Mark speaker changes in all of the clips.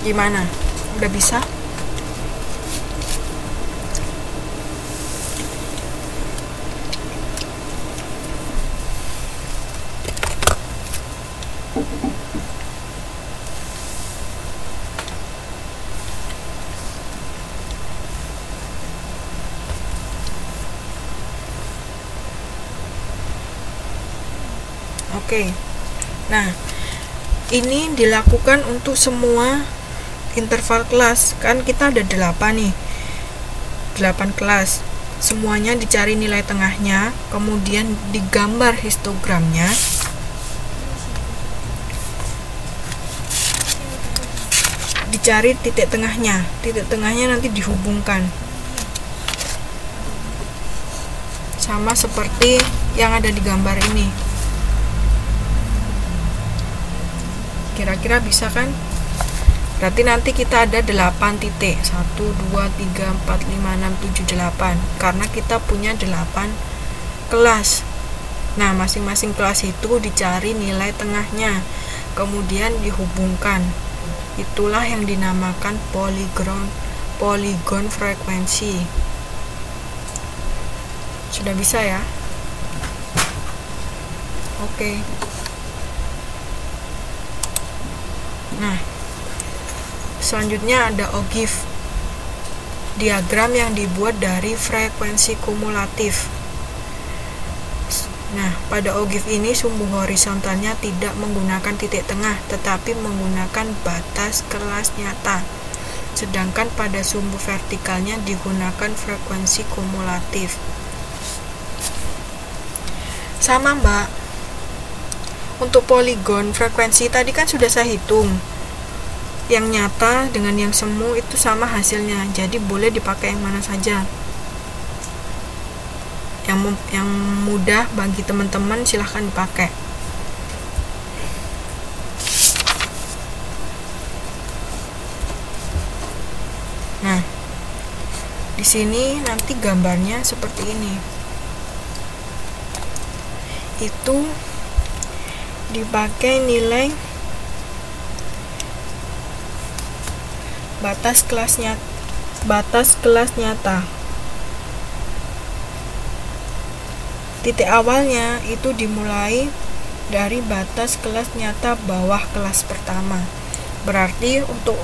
Speaker 1: Gimana? Udah bisa? Oke. Nah, ini dilakukan untuk semua interval kelas. Kan kita ada 8 nih. 8 kelas. Semuanya dicari nilai tengahnya, kemudian digambar histogramnya. Dicari titik tengahnya. Titik tengahnya nanti dihubungkan. Sama seperti yang ada di gambar ini. Kira-kira bisa kan? Berarti nanti kita ada 8 titik. 1, 2, 3, 4, 5, 6, 7, 8. Karena kita punya 8 kelas. Nah, masing-masing kelas itu dicari nilai tengahnya, kemudian dihubungkan. Itulah yang dinamakan polygon frekuensi. Sudah bisa ya? Oke. Nah, selanjutnya ada ogive, diagram yang dibuat dari frekuensi kumulatif. Nah, pada ogive ini sumbu horizontalnya tidak menggunakan titik tengah, tetapi menggunakan batas kelas nyata. Sedangkan pada sumbu vertikalnya digunakan frekuensi kumulatif. Sama, Mbak. Untuk poligon frekuensi tadi kan sudah saya hitung. Yang nyata dengan yang semu itu sama hasilnya. Jadi boleh dipakai yang mana saja. Yang mudah bagi teman-teman silahkan dipakai. Nah, di sini nanti gambarnya seperti ini. Itu dipakai nilai batas kelas nyata. Titik awalnya itu dimulai dari batas kelas nyata bawah kelas pertama. Berarti untuk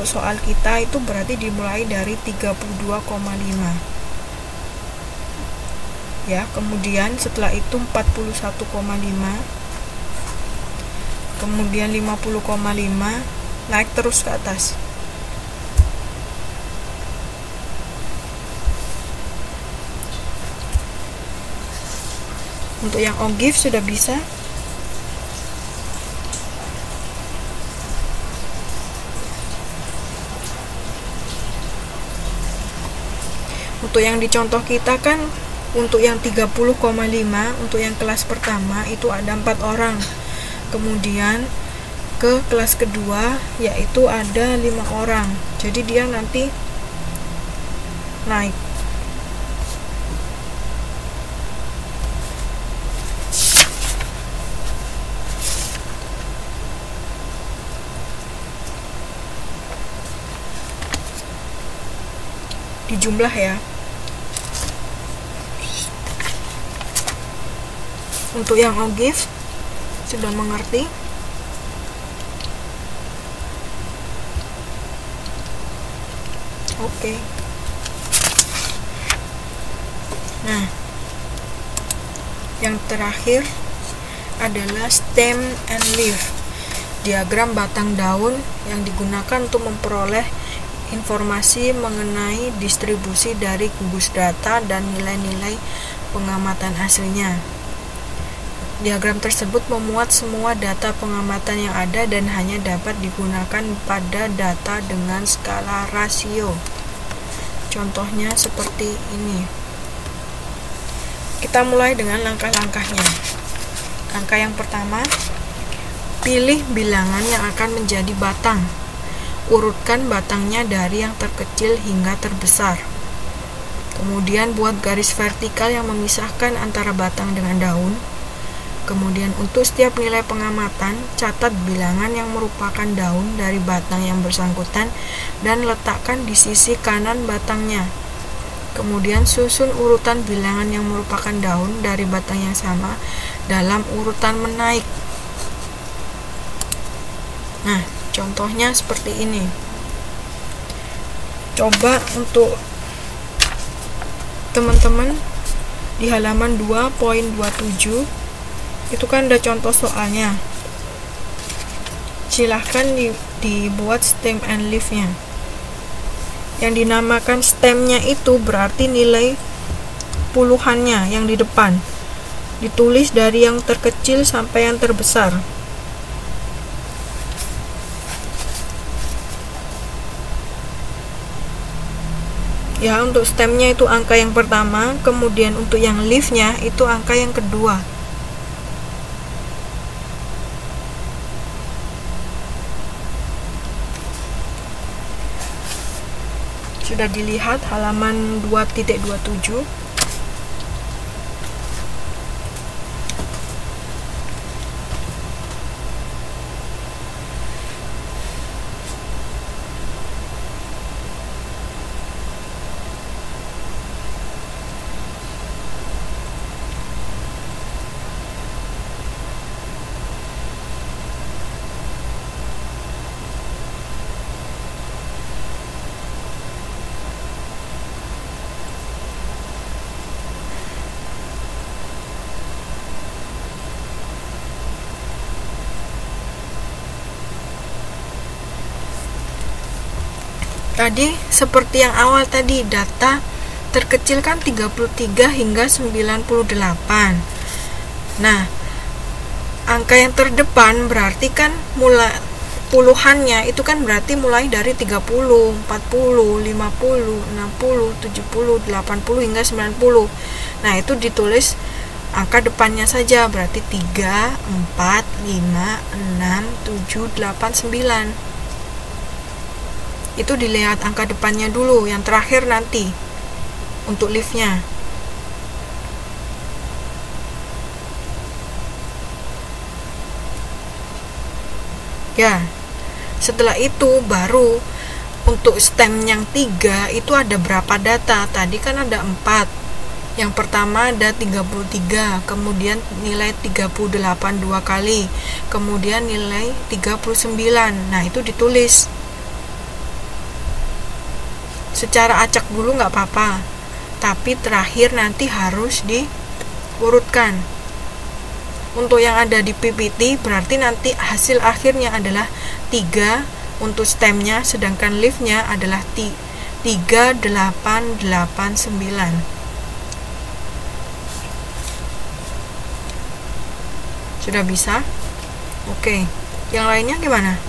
Speaker 1: soal kita itu berarti dimulai dari 32,5. Ya, kemudian setelah itu 41,5. Kemudian 50,5, naik terus ke atas. Untuk yang ogive sudah bisa. Untuk yang dicontoh kita kan, untuk yang 30,5, untuk yang kelas pertama itu ada 4 orang. Kemudian ke kelas kedua yaitu ada 5 orang. Jadi dia nanti naik. Dijumlah ya. Untuk yang ogive sudah mengerti? Oke. Nah, yang terakhir adalah stem and leaf, diagram batang daun yang digunakan untuk memperoleh informasi mengenai distribusi dari gugus data dan nilai-nilai pengamatan hasilnya. Diagram tersebut memuat semua data pengamatan yang ada dan hanya dapat digunakan pada data dengan skala rasio. Contohnya seperti ini. Kita mulai dengan langkah-langkahnya. Langkah yang pertama, pilih bilangan yang akan menjadi batang. Urutkan batangnya dari yang terkecil hingga terbesar. Kemudian buat garis vertikal yang memisahkan antara batang dengan daun. Kemudian untuk setiap nilai pengamatan, catat bilangan yang merupakan daun dari batang yang bersangkutan dan letakkan di sisi kanan batangnya. Kemudian susun urutan bilangan yang merupakan daun dari batang yang sama dalam urutan menaik. Nah, contohnya seperti ini. Coba untuk teman-teman di halaman 2.27 itu kan ada contoh soalnya. Silahkan dibuat stem and leaf-nya. Yang dinamakan stemnya itu berarti nilai puluhannya yang di depan. Ditulis dari yang terkecil sampai yang terbesar. Ya, untuk stemnya itu angka yang pertama, kemudian untuk yang leaf-nya itu angka yang kedua. Sudah dilihat halaman 2.27. Tadi seperti yang awal tadi, data terkecil kan 33 hingga 98. Nah, angka yang terdepan berarti kan mulai puluhannya itu kan berarti mulai dari 30, 40, 50, 60, 70, 80 hingga 90. Nah, itu ditulis angka depannya saja, berarti 3, 4, 5, 6, 7, 8, 9. Itu dilihat angka depannya dulu, yang terakhir nanti untuk leaf-nya. Ya, setelah itu baru untuk stem yang 3 itu ada berapa data. Tadi kan ada 4. Yang pertama ada 33, kemudian nilai 38 dua kali, kemudian nilai 39. Nah, itu ditulis secara acak dulu nggak apa-apa, tapi terakhir nanti harus diurutkan. Untuk yang ada di PPT berarti nanti hasil akhirnya adalah 3 untuk stemnya, sedangkan leaf-nya adalah 3889. Sudah bisa? Oke, yang lainnya gimana?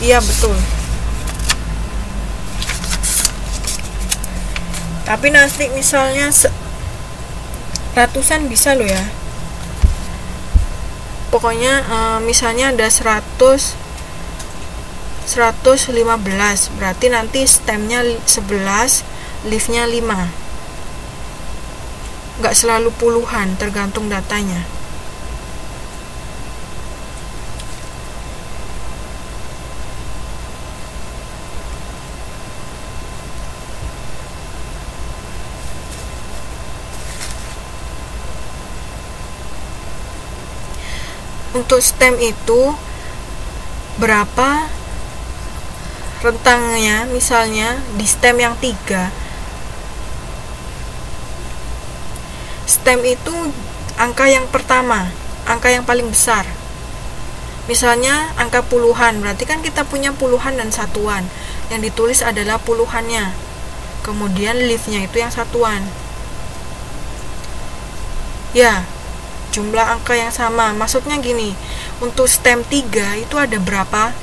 Speaker 1: Iya, betul. Tapi nanti misalnya ratusan bisa loh ya. Pokoknya misalnya ada 100, 115, berarti nanti stemnya 11, leaf-nya 5. Nggak selalu puluhan, tergantung datanya. Untuk stem itu berapa rentangnya, misalnya di stem yang 3, stem itu angka yang pertama, angka yang paling besar. Misalnya angka puluhan, berarti kan kita punya puluhan dan satuan. Yang ditulis adalah puluhannya. Kemudian leaf-nya itu yang satuan. Ya, jumlah angka yang sama. Maksudnya gini, untuk stem 3 itu ada berapa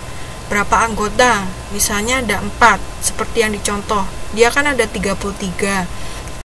Speaker 1: anggota. Misalnya ada 4, seperti yang dicontoh. Dia kan ada 33.